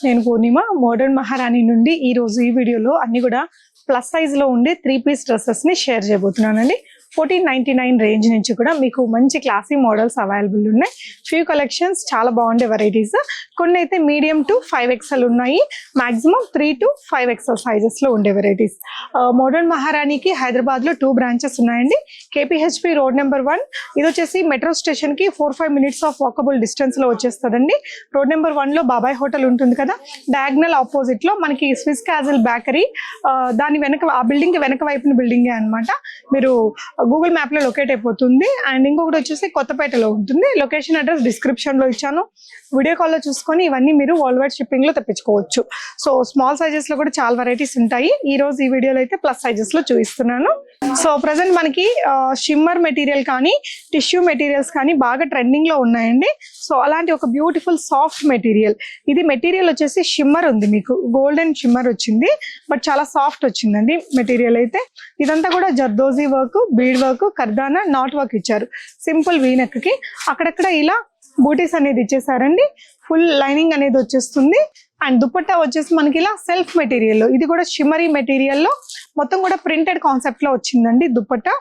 నేను పూర్ణిమ మోడర్న్ మహారాణి నుండి ఈ రోజు ఈ వీడియోలో అన్ని కూడా ప్లస్ సైజ్ లో ఉండే 3-piece డ్రెస్సెస్ ని షేర్ చేయబోతున్నానండి. 1499 రేంజ్ నుంచి కూడా మీకు మంచి క్లాసీ మోడల్స్ అవైలబుల్ ఉన్నాయి. ఫ్యూ కలెక్షన్స్ చాలా బాగుండే వెరైటీస్. కొన్ని అయితే మీడియం టు 5XL ఉన్నాయి, మాక్సిమం 3 to 5XL సైజెస్ లో ఉండే వెరైటీస్. మోడర్న్ మహారాణికి హైదరాబాద్ లో 2 బ్రాంచెస్ ఉన్నాయండి. KPHP రోడ్ నెంబర్ 1, ఇది వచ్చేసి మెట్రో స్టేషన్ కి 4-5 minutes ఆఫ్ వాకబుల్ డిస్టెన్స్ లో వచ్చేస్తుందండి. రోడ్ నెంబర్ 1 లో బాబాయ్ హోటల్ ఉంటుంది కదా, డయాగ్నల్ ఆపోజిట్ లో మనకి స్విస్ క్యాజిల్ బేకరీ, దాని వెనక ఆ బిల్డింగ్ వెనక వైపున బిల్డింగే అనమాట. మీరు గూగుల్ మ్యాప్ లో లొకేట్ అయిపోతుంది. అండ్ ఇంకొకటి వచ్చేసి కొత్తపేటలో ఉంటుంది. లొకేషన్ అడ్రస్ డిస్క్రిప్షన్ లో ఇచ్చాను, వీడియో కాల్ లో చూసుకొని ఇవన్నీ మీరు వరల్డ్ వైడ్ షిప్పింగ్ లో తెప్పించుకోవచ్చు. సో స్మాల్ సైజెస్ లో కూడా చాలా వెరైటీస్ ఉంటాయి. ఈ రోజు ఈ వీడియోలో అయితే ప్లస్ సైజెస్ లో చూపిస్తున్నాను. సో ప్రజెంట్ మనకి షిమ్మర్ మెటీరియల్ కానీ టిష్యూ మెటీరియల్స్ కానీ బాగా ట్రెండింగ్ లో ఉన్నాయండి. సో అలాంటి ఒక బ్యూటిఫుల్ సాఫ్ట్ మెటీరియల్, ఇది మెటీరియల్ వచ్చేసి షిమ్మర్ ఉంది, మీకు గోల్డెన్ షిమ్మర్ వచ్చింది, బట్ చాలా సాఫ్ట్ వచ్చిందండి మెటీరియల్ అయితే. ఇదంతా కూడా zardozi work, bead work, kardana, knot work ఇచ్చారు. సింపుల్ వీనెక్ కి అక్కడక్కడ ఇలా బూటీస్ అనేది ఇచ్చేసారండి. ఫుల్ లైనింగ్ అనేది వచ్చేస్తుంది. అండ్ దుపట్టా వచ్చేసి మనకి ఇలా సెల్ఫ్ మెటీరియల్, ఇది కూడా షిమ్మరీ మెటీరియల్ లో మొత్తం కూడా ప్రింటెడ్ కాన్సెప్ట్ లో వచ్చిందండి దుపట్టా.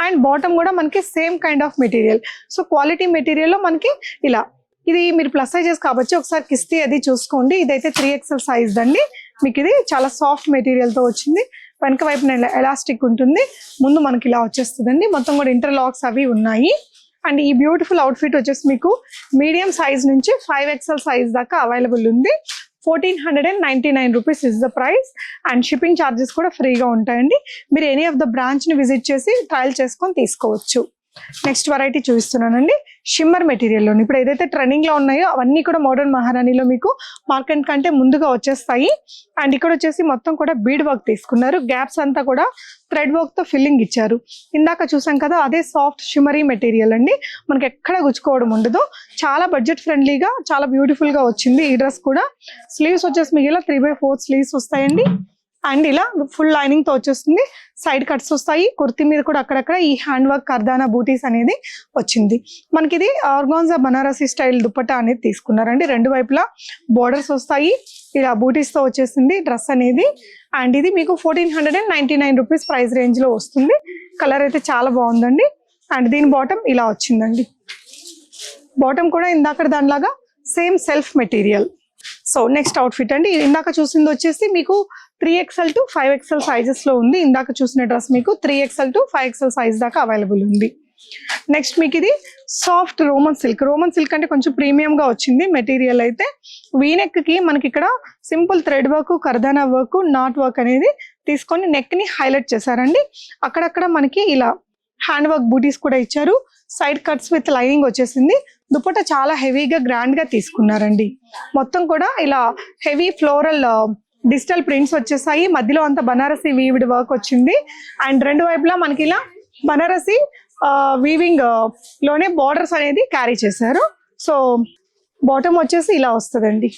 అండ్ బాటమ్ కూడా మనకి same kind of material. So quality material లో మనకి ఇలా, ఇది మీరు ప్లస్ సైజెస్ కాబట్టి ఒకసారి కిస్తీ అది చూసుకోండి. ఇదైతే 3XL సైజ్ అండి. మీకు ఇది చాలా సాఫ్ట్ మెటీరియల్ తో వచ్చింది. వెనక వైపున ఎలాస్టిక్ ఉంటుంది, ముందు మనకి ఇలా వచ్చేస్తుందండి. మొత్తం కూడా ఇంటర్లాక్స్ అవి ఉన్నాయి. అండ్ ఈ బ్యూటిఫుల్ అవుట్ఫిట్ వచ్చేసి మీకు మీడియం సైజ్ నుంచి 5XL సైజ్ దాకా అవైలబుల్ ఉంది. 1499 rupees is the price. And shipping charges కూడా ఫ్రీగా ఉంటాయండి. మీరు ఎనీ ఆఫ్ ద బ్రాంచ్ ని విజిట్ చేసి ట్రయల్ చేసుకొని తీసుకోవచ్చు. నెక్స్ట్ వెరైటీ చూపిస్తున్నానండి, షిమ్మర్ మెటీరియల్లోని. ఇప్పుడు ఏదైతే ట్రెండింగ్ లో ఉన్నాయో అవన్నీ కూడా మోడర్న్ మహారాణిలో మీకు మార్కెట్ కంటే ముందుగా వచ్చేస్తాయి. అండ్ ఇక్కడ వచ్చేసి మొత్తం కూడా బీడ్ వర్క్ తీసుకున్నారు. గ్యాప్స్ అంతా కూడా థ్రెడ్ వర్క్ తో ఫిల్లింగ్ ఇచ్చారు. ఇందాక చూసాం కదా, అదే సాఫ్ట్ షిమ్మరీ మెటీరియల్ అండి. మనకి ఎక్కడ గుచ్చుకోవడం ఉండదు. చాలా బడ్జెట్ ఫ్రెండ్లీగా చాలా బ్యూటిఫుల్ గా వచ్చింది. ఈ డ్రెస్ కూడా స్లీవ్స్ వచ్చేసి మీకు ఇలా 3/4 స్లీవ్స్ వస్తాయండి. అండ్ ఇలా ఫుల్ లైనింగ్ తో వచ్చేస్తుంది. సైడ్ కట్స్ వస్తాయి. కుర్తీ మీద కూడా అక్కడక్కడ ఈ హ్యాండ్ వర్క్ కర్దానా బూటీస్ అనేది వచ్చింది. మనకి ఇది ఆర్గాన్జా బనారసి స్టైల్ దుపట్టా అనేది తీసుకున్నారండి. రెండు వైపులా బోర్డర్స్ వస్తాయి. ఇలా బూటీస్ తో వచ్చేసింది డ్రెస్ అనేది. అండ్ ఇది మీకు 1499 రూపీస్ ప్రైస్ రేంజ్ లో వస్తుంది. కలర్ అయితే చాలా బాగుందండి. అండ్ దీని బాటమ్ ఇలా వచ్చిందండి. బాటమ్ కూడా ఇందాక దానిలాగా same self material. So next outfit అండి, ఇందాక చూసింది వచ్చేసి మీకు 3XL to 5XL సైజెస్ లో ఉంది. ఇందాక చూసిన డ్రెస్ మీకు 3XL to 5XL సైజ్ దాకా అవైలబుల్ ఉంది. నెక్స్ట్ మీకు ఇది soft Roman silk. Roman silk అంటే కొంచెం ప్రీమియం గా వచ్చింది మెటీరియల్ అయితే. వీనెక్ కి మనకి ఇక్కడ simple thread work, kardana work, knot work అనేది తీసుకొని నెక్ ని హైలైట్ చేశారండి. అక్కడక్కడ మనకి ఇలా హ్యాండ్ వర్క్ బూటీస్ కూడా ఇచ్చారు. సైడ్ కట్స్ విత్ లైనింగ్ వచ్చేసింది. దుపట్టా చాలా హెవీగా గ్రాండ్ గా తీసుకున్నారండి. మొత్తం కూడా ఇలా హెవీ ఫ్లోరల్ డిజిటల్ ప్రింట్స్ వచ్చేసాయి. మధ్యలో అంతా బనారసి వీవ్డ్ వర్క్ వచ్చింది. అండ్ రెండు వైపులా మనకి ఇలా బనారసి వీవింగ్ లోనే బార్డర్స్ అనేది క్యారీ చేశారు. సో బాటమ్ వచ్చేసి ఇలా వస్తుందండి.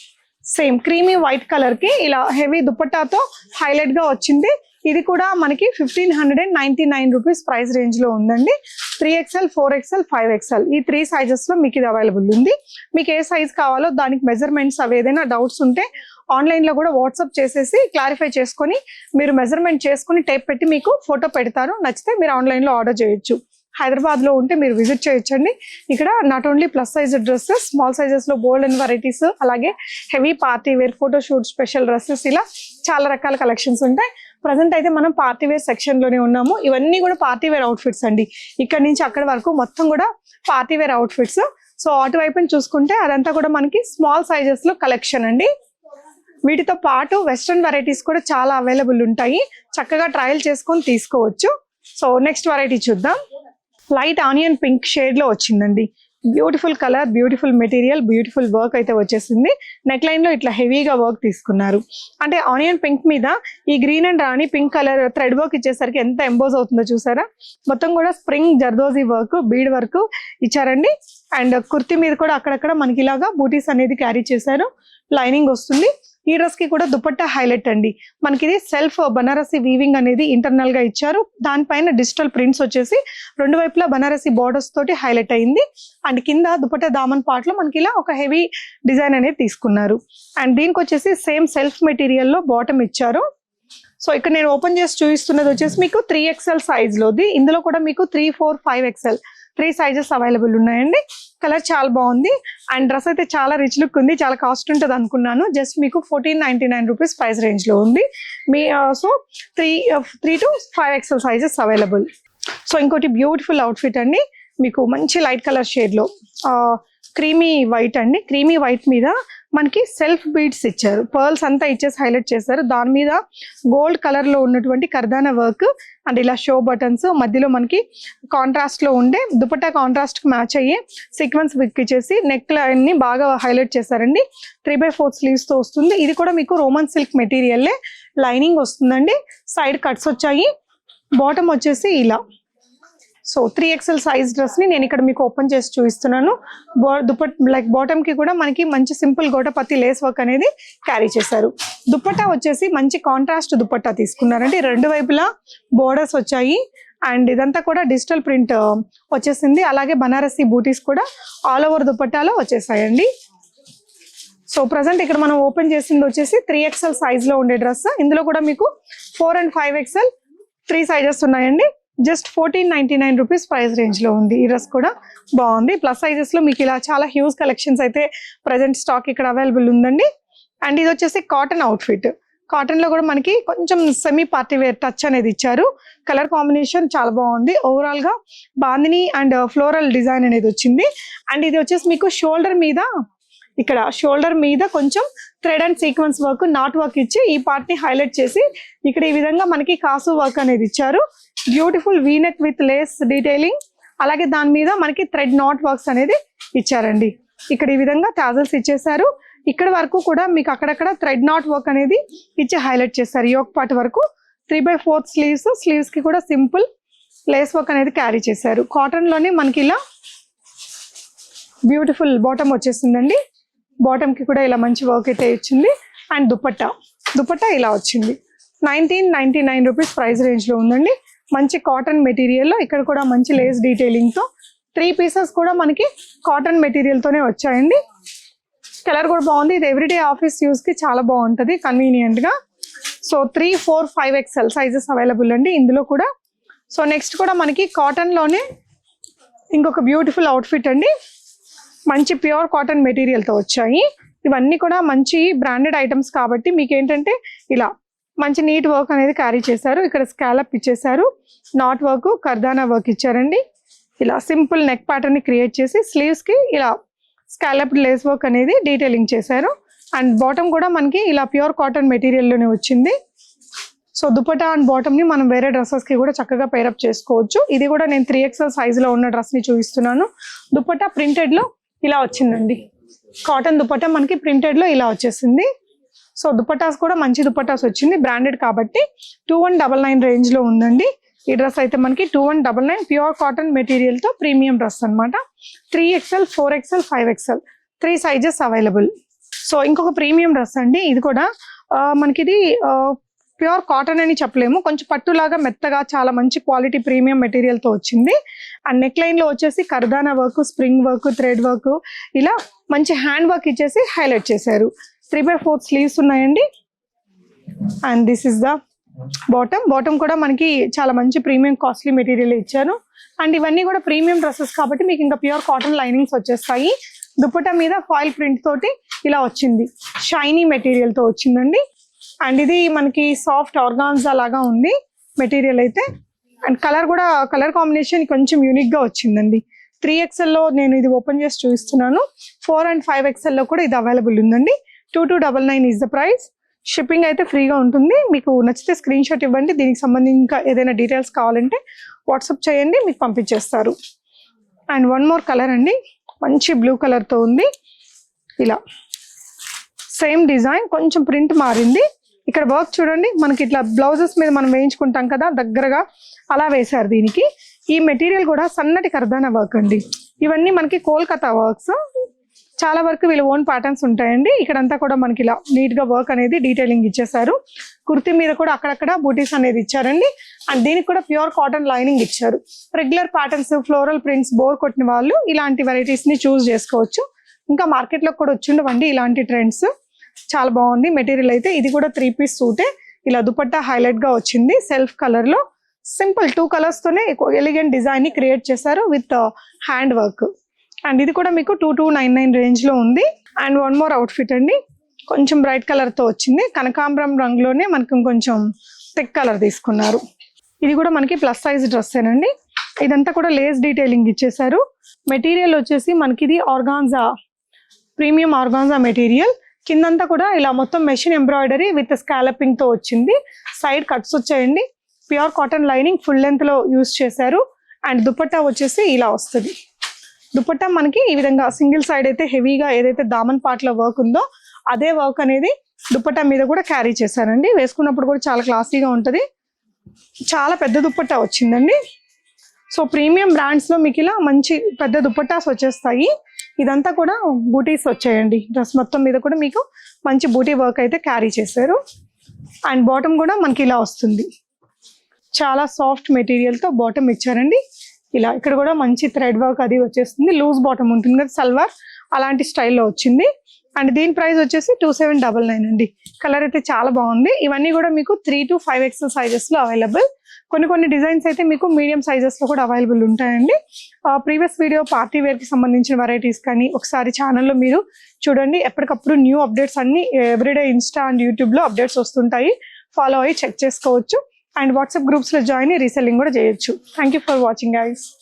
సేమ్ క్రీమీ వైట్ కలర్ కి ఇలా హెవీ దుపట్టాతో హైలైట్ గా వచ్చింది. ఇది కూడా మనకి 1599 రూపీస్ ప్రైస్ రేంజ్ లో ఉందండి. 3XL, 4XL, 5XL ఈ 3 సైజెస్ లో మీకు ఇది అవైలబుల్ ఉంది. మీకు ఏ సైజ్ కావాలో దానికి మెజర్మెంట్స్ అవి ఏదైనా డౌట్స్ ఉంటే ఆన్లైన్ లో కూడా వాట్సాప్ చేసేసి క్లారిఫై చేసుకొని మీరు మెజర్మెంట్ చేసుకుని టేప్ పెట్టి మీకు ఫోటో పెడతారు. నచ్చితే మీరు ఆన్లైన్ లో ఆర్డర్ చేయొచ్చు. హైదరాబాద్ లో ఉంటే మీరు విజిట్ చేయొచ్చండి. ఇక్కడ not only plus size dresses, small sizes లో బోల్డ్ అండ్ వెరైటీస్, అలాగే heavy party wear, photoshoot special dresses, ఇలా చాలా రకాల కలెక్షన్స్ ఉంటాయి. ప్రజెంట్ అయితే మనం పార్టీ వేర్ సెక్షన్ లోనే ఉన్నాము. ఇవన్నీ కూడా పార్టీ వేర్ అవుట్ఫిట్స్ అండి. ఇక్కడ నుంచి అక్కడి వరకు మొత్తం కూడా పార్టీ వేర్ అవుట్ఫిట్స్. సో అటువైపు చూసుకుంటే అదంతా కూడా మనకి స్మాల్ సైజెస్ లో కలెక్షన్ అండి. వీటితో పాటు వెస్ట్రన్ వెరైటీస్ కూడా చాలా అవైలబుల్ ఉంటాయి. చక్కగా ట్రయల్ చేసుకొని తీసుకోవచ్చు. సో నెక్స్ట్ వెరైటీ చూద్దాం. లైట్ ఆనియన్ పింక్ షేడ్ లో వచ్చిందండి. Beautiful colour, beautiful material, beautiful work అయితే వచ్చేసింది. నెక్ లైన్ లో ఇట్లా హెవీగా వర్క్ తీసుకున్నారు. అంటే ఆనియన్ పింక్ మీద ఈ green and rani pink colour thread work ఇచ్చేసరికి ఎంత ఎంబోజ్ అవుతుందో చూసారా. మొత్తం కూడా spring zardozi work, bead work ఇచ్చారండి. అండ్ కుర్తీ మీద కూడా అక్కడక్కడ మనకి ఇలాగా బూటీస్ అనేది క్యారీ చేశారు. లైనింగ్ వస్తుంది. ఈ డ్రెస్ కి కూడా దుపట్టా హైలైట్ అండి. మనకి ఇది సెల్ఫ్ బనారసి వీవింగ్ అనేది ఇంటర్నల్ గా ఇచ్చారు. దానిపైన డిజిటల్ ప్రింట్స్ వచ్చేసి రెండు వైపులా బనారసి బోర్డర్స్ తోటి హైలైట్ అయింది. అండ్ కింద దుపట్టా దామన్ పార్ట్ లో మనకి ఇలా ఒక హెవీ డిజైన్ అనేది తీసుకున్నారు. అండ్ దీనికి వచ్చేసి సేమ్ సెల్ఫ్ మెటీరియల్ లో బాటమ్ ఇచ్చారు. సో ఇక్కడ నేను ఓపెన్ చేసి చూపిస్తున్నది వచ్చేసి మీకు 3XL సైజ్ లోది. ఇందులో కూడా మీకు 3, 4, 5XL 3 సైజెస్ అవైలబుల్ ఉన్నాయండి. కలర్ చాలా బాగుంది అండ్ డ్రెస్ అయితే చాలా రిచ్ లుక్ ఉంది. చాలా కాస్ట్ ఉంటుంది అనుకున్నాను. జస్ట్ మీకు 1499 రూపీస్ ప్రైస్ రేంజ్ లో ఉంది. మీ so 3 to 5XL sizes available. So ఇంకోటి బ్యూటిఫుల్ అవుట్ఫిట్ అండి. మీకు మంచి లైట్ కలర్ షేడ్ లో క్రీమీ వైట్ అండి. క్రీమీ వైట్ మీద మనకి సెల్ఫ్ బీడ్స్ ఇచ్చారు. పర్ల్స్ అంతా ఇచ్చేసి హైలైట్ చేశారు. దాని మీద గోల్డ్ కలర్ లో ఉన్నటువంటి కర్దానా వర్క్ అండ్ ఇలా షో బటన్స్, మధ్యలో మనకి కాంట్రాస్ట్ లో ఉండే దుపట్టా కాంట్రాస్ట్ కి మ్యాచ్ అయ్యే సీక్వెన్స్ వర్క్ ఇచ్చేసి నెక్ లైన్ ని బాగా హైలైట్ చేశారండి. 3/4 స్లీవ్స్ తో వస్తుంది. ఇది కూడా మీకు రోమన్ సిల్క్ మెటీరియల్ లైనింగ్ వస్తుందండి. సైడ్ కట్స్ వచ్చాయి. బాటమ్ వచ్చేసి ఇలా. సో 3XL సైజ్ డ్రెస్ ని నేను ఇక్కడ మీకు ఓపెన్ చేసి చూపిస్తున్నాను. లైక్ బాటమ్ కి కూడా మనకి మంచి సింపుల్ గోటపత్తి లేస్ వర్క్ అనేది క్యారీ చేశారు. దుపట్టా వచ్చేసి మంచి కాంట్రాస్ట్ దుపట్టా తీసుకున్నారంటే రెండు వైపులా బోర్డర్స్ వచ్చాయి అండ్ ఇదంతా కూడా డిజిటల్ ప్రింట్ వచ్చేసింది. అలాగే బనారసి బూటీస్ కూడా ఆల్ ఓవర్ దుపట్టాలో వచ్చేసాయండి. సో ప్రజెంట్ ఇక్కడ మనం ఓపెన్ చేసింది వచ్చేసి 3XL సైజ్ లో ఉండే డ్రెస్. ఇందులో కూడా మీకు 4 and 5XL 3 సైజెస్ ఉన్నాయండి. జస్ట్ 1499 రూపీస్ ప్రైస్ రేంజ్ లో ఉంది. ఈ డ్రెస్ కూడా బాగుంది. ప్లస్ సైజెస్ లో మీకు ఇలా చాలా హ్యూజ్ కలెక్షన్స్ అయితే ప్రజెంట్ స్టాక్ ఇక్కడ అవైలబుల్ ఉందండి. అండ్ ఇది వచ్చేసి కాటన్ అవుట్ఫిట్. కాటన్ లో కూడా మనకి కొంచెం సెమీ పార్టీ వేర్ టచ్ అనేది ఇచ్చారు. కలర్ కాంబినేషన్ చాలా బాగుంది. ఓవరాల్ గా బాందిని అండ్ ఫ్లోరల్ డిజైన్ అనేది వచ్చింది. అండ్ ఇది వచ్చేసి మీకు షోల్డర్ మీద కొంచెం thread and sequence work, knot work ఇచ్చి ఈ పార్ట్ ని హైలైట్ చేసి ఇక్కడ ఈ విధంగా మనకి కాసు వర్క్ అనేది ఇచ్చారు. Beautiful V-neck with lace detailing, అలాగే దాని మీద మనకి థ్రెడ్ నాట్ వర్క్స్ అనేది ఇచ్చారండి. ఇక్కడ ఈ విధంగా టాజల్స్ ఇచ్చేసారు. ఇక్కడ వరకు కూడా మీకు అక్కడక్కడ థ్రెడ్ నాట్ వర్క్ అనేది ఇచ్చి హైలైట్ చేస్తారు. యోక్ పార్ట్ వరకు 3/4 స్లీవ్స్ కి కూడా సింపుల్ లేస్ వర్క్ అనేది క్యారీ చేశారు. కాటన్ లోనే మనకి ఇలా బ్యూటిఫుల్ బాటమ్ వచ్చేసిందండి. బాటమ్ కి కూడా ఇలా మంచి వర్క్ అయితే ఇచ్చింది. అండ్ దుపట్టా ఇలా వచ్చింది. 1999 రూపీస్ ప్రైస్ రేంజ్ లో ఉందండి. మంచి కాటన్ మెటీరియల్ లో ఇక్కడ కూడా మంచి లేస్ డీటెయిలింగ్ తో 3 పీసెస్ కూడా మనకి కాటన్ మెటీరియల్ తోనే వచ్చాయండి. కలర్ కూడా బాగుంది. ఇది ఎవ్రీడే ఆఫీస్ యూస్ కి చాలా బాగుంటది, కన్వీనియంట్ గా. సో 3, 4, 5XL సైజెస్ అవైలబుల్ అండి ఇందులో కూడా. సో నెక్స్ట్ కూడా మనకి కాటన్ లోనే ఇంకొక బ్యూటిఫుల్ అవుట్ఫిట్ అండి. మంచి ప్యూర్ కాటన్ మెటీరియల్ తో వచ్చాయి. ఇవన్నీ కూడా మంచి బ్రాండెడ్ ఐటమ్స్ కాబట్టి మీకు ఏంటంటే ఇలా మంచి నీట్ వర్క్ అనేది క్యారీ చేశారు. ఇక్కడ స్కాలప్ ఇచ్చేసారు. నాట్ వర్క్, కర్దానా వర్క్ ఇచ్చారండి. ఇలా సింపుల్ నెక్ ప్యాటర్న్ ని క్రియేట్ చేసి స్లీవ్స్ కి ఇలా స్కాలప్ లేస్ వర్క్ అనేది డీటెయిలింగ్ చేశారు. అండ్ బాటమ్ కూడా మనకి ఇలా ప్యూర్ కాటన్ మెటీరియల్ లోనే వచ్చింది. సో దుపట్టా అండ్ బాటమ్ ని మనం వేరే డ్రెస్సెస్ కి కూడా చక్కగా పేరప్ చేసుకోవచ్చు. ఇది కూడా నేను 3XL సైజ్ లో ఉన్న డ్రెస్ ని చూపిస్తున్నాను. దుపట్టా ప్రింటెడ్ లో ఇలా వచ్చిందండి. కాటన్ దుపట్టా మనకి ప్రింటెడ్ లో ఇలా వచ్చేసింది. సో దుపట్టాస్ కూడా మంచి దుపట్టాస్ వచ్చింది, బ్రాండెడ్ కాబట్టి. 2199 రేంజ్ లో ఉందండి ఈ డ్రెస్ అయితే మనకి. 2199 ప్యూర్ కాటన్ మెటీరియల్ తో ప్రీమియం డ్రెస్ అనమాట. 3XL, 4XL, 5XL 3 sizes available. So ఇంకొక ప్రీమియం డ్రెస్ అండి. ఇది కూడా మనకి ఇది ప్యూర్ కాటన్ అని చెప్పలేము, కొంచెం పట్టులాగా మెత్తగా చాలా మంచి క్వాలిటీ ప్రీమియం మెటీరియల్ తో వచ్చింది. అండ్ నెక్ లైన్ లో వచ్చేసి kardana work, spring work, thread work ఇలా మంచి హ్యాండ్ వర్క్ ఇచ్చేసి హైలైట్ చేశారు. 3/4 స్లీవ్స్ ఉన్నాయండి. And this is the bottom కూడా మనకి చాలా మంచి ప్రీమియం కాస్ట్లీ మెటీరియల్ ఇచ్చారు. అండ్ ఇవన్నీ కూడా ప్రీమియం డ్రెస్సెస్ కాబట్టి మీకు ఇంకా ప్యూర్ కాటన్ లైనింగ్స్ వచ్చేస్తాయి. దుపట్టా మీద ఫాయిల్ ప్రింట్ తోటి ఇలా వచ్చింది, షైనీ మెటీరియల్ తో వచ్చిందండి. అండ్ ఇది మనకి సాఫ్ట్ ఆర్గాన్జా లాగా ఉంది మెటీరియల్ అయితే. అండ్ కలర్ కాంబినేషన్ కొంచెం యూనిక్ గా వచ్చిందండి. 3XL లో నేను ఇది ఓపెన్ చేసి చూపిస్తున్నాను. 4 and 5XL లో కూడా ఇది అవైలబుల్ ఉందండి. 2299 ఈజ్ ద ప్రైస్. షిప్పింగ్ అయితే ఫ్రీగా ఉంటుంది. మీకు నచ్చితే స్క్రీన్ షాట్ ఇవ్వండి. దీనికి సంబంధించి ఇంకా ఏదైనా డీటెయిల్స్ కావాలంటే వాట్సాప్ చేయండి, మీకు పంపించేస్తారు. అండ్ వన్ మోర్ కలర్ అండి, మంచి బ్లూ కలర్ తో ఉంది. ఇలా సేమ్ డిజైన్, కొంచెం ప్రింట్ మారింది. ఇక్కడ వర్క్ చూడండి, మనకి ఇట్లా బ్లౌజెస్ మీద మనం వేయించుకుంటాం కదా దగ్గరగా, అలా వేశారు దీనికి. ఈ మెటీరియల్ కూడా సన్నటి కర్దానా వర్క్ అండి. ఇవన్నీ మనకి కోల్కతా వర్క్స్, చాలా వరకు వీళ్ళ ఓన్ ప్యాటర్న్స్ ఉంటాయండి. ఇక్కడంతా కూడా మనకి ఇలా నీట్ గా వర్క్ అనేది డీటెయిలింగ్ ఇచ్చేసారు. కుర్తీ మీద కూడా అక్కడక్కడ బూటీస్ అనేది ఇచ్చారండి. అండ్ దీనికి కూడా ప్యూర్ కాటన్ లైనింగ్ ఇచ్చారు. Regular patterns, floral prints bore కొట్టిన వాళ్ళు ఇలాంటి వెరైటీస్ ని చూస్ చేసుకోవచ్చు. ఇంకా మార్కెట్ లో కూడా వచ్చిండవండి ఇలాంటి ట్రెండ్స్. చాలా బాగుంది మెటీరియల్ అయితే. ఇది కూడా 3 పీస్ సూటే. ఇలా దుపట్టా హైలైట్ గా వచ్చింది సెల్ఫ్ కలర్ లో. సింపుల్ 2 కలర్స్ తోనే ఎలిగెంట్ డిజైన్ ని క్రియేట్ చేశారు విత్ హ్యాండ్ వర్క్. అండ్ ఇది కూడా మీకు 2299 రేంజ్ లో ఉంది. అండ్ వన్ మోర్ అవుట్ఫిట్ అండి, కొంచెం బ్రైట్ కలర్ తో వచ్చింది. కనకాంబరం రంగులోనే మనకి కొంచెం థిక్ కలర్ తీసుకున్నారు. ఇది కూడా మనకి ప్లస్ సైజ్ డ్రెస్ ఏనండి. ఇదంతా కూడా లేస్ డీటెయిలింగ్ ఇచ్చేసారు. మెటీరియల్ వచ్చేసి మనకి ఇది ఆర్గాన్జా, ప్రీమియం ఆర్గాన్జా మెటీరియల్. కిందంతా కూడా ఇలా మొత్తం మెషిన్ ఎంబ్రాయిడరీ విత్ స్కాలపింగ్ తో వచ్చింది. సైడ్ కట్స్ వచ్చాయండి. Pure cotton lining full length లో యూస్ చేశారు. అండ్ దుపట్టా వచ్చేసి ఇలా వస్తుంది. దుపట్టా మనకి ఈ విధంగా సింగిల్ సైడ్ అయితే హెవీగా ఏదైతే దామన్ పార్ట్ లో వర్క్ ఉందో అదే వర్క్ అనేది దుపట్టా మీద కూడా క్యారీ చేశారండి. వేసుకున్నప్పుడు కూడా చాలా క్లాసీగా ఉంటది. చాలా పెద్ద దుపట్టా వచ్చిందండి. సో ప్రీమియం బ్రాండ్స్ లో మీకు ఇలా మంచి పెద్ద దుపట్టాస్ వచ్చేస్తాయి. ఇదంతా కూడా బూటీస్ వచ్చాయండి. డ్రెస్ మొత్తం మీద కూడా మీకు మంచి బూటీ వర్క్ అయితే క్యారీ చేశారు. అండ్ బాటమ్ కూడా మనకి ఇలా వస్తుంది. చాలా సాఫ్ట్ మెటీరియల్ తో బాటమ్ ఇచ్చారండి. ఇలా ఇక్కడ కూడా మంచి థ్రెడ్ వర్క్ అది వచ్చేస్తుంది. లూజ్ బాటమ్ ఉంటుంది కదా సల్వార్, అలాంటి స్టైల్లో వచ్చింది. అండ్ దీని ప్రైస్ వచ్చేసి 2799 అండి. కలర్ అయితే చాలా బాగుంది. ఇవన్నీ కూడా మీకు 3 to 5XL సైజెస్ లో అవైలబుల్. కొన్ని డిజైన్స్ అయితే మీకు మీడియం సైజెస్ లో కూడా అవైలబుల్ ఉంటాయండి. ప్రీవియస్ వీడియో పార్టీ వేర్ కి సంబంధించిన వెరైటీస్ కానీ ఒకసారి ఛానల్లో మీరు చూడండి. ఎప్పటికప్పుడు న్యూ అప్డేట్స్ అన్ని ఎవ్రీడే ఇన్స్టా అండ్ యూట్యూబ్ లో అప్డేట్స్ వస్తుంటాయి. ఫాలో అయ్యి చెక్ చేసుకోవచ్చు. అండ్ వాట్సాప్ గ్రూప్స్ లో జాయిన్ రీసెల్లింగ్ కూడా చేయొచ్చు. Thank you for watching guys.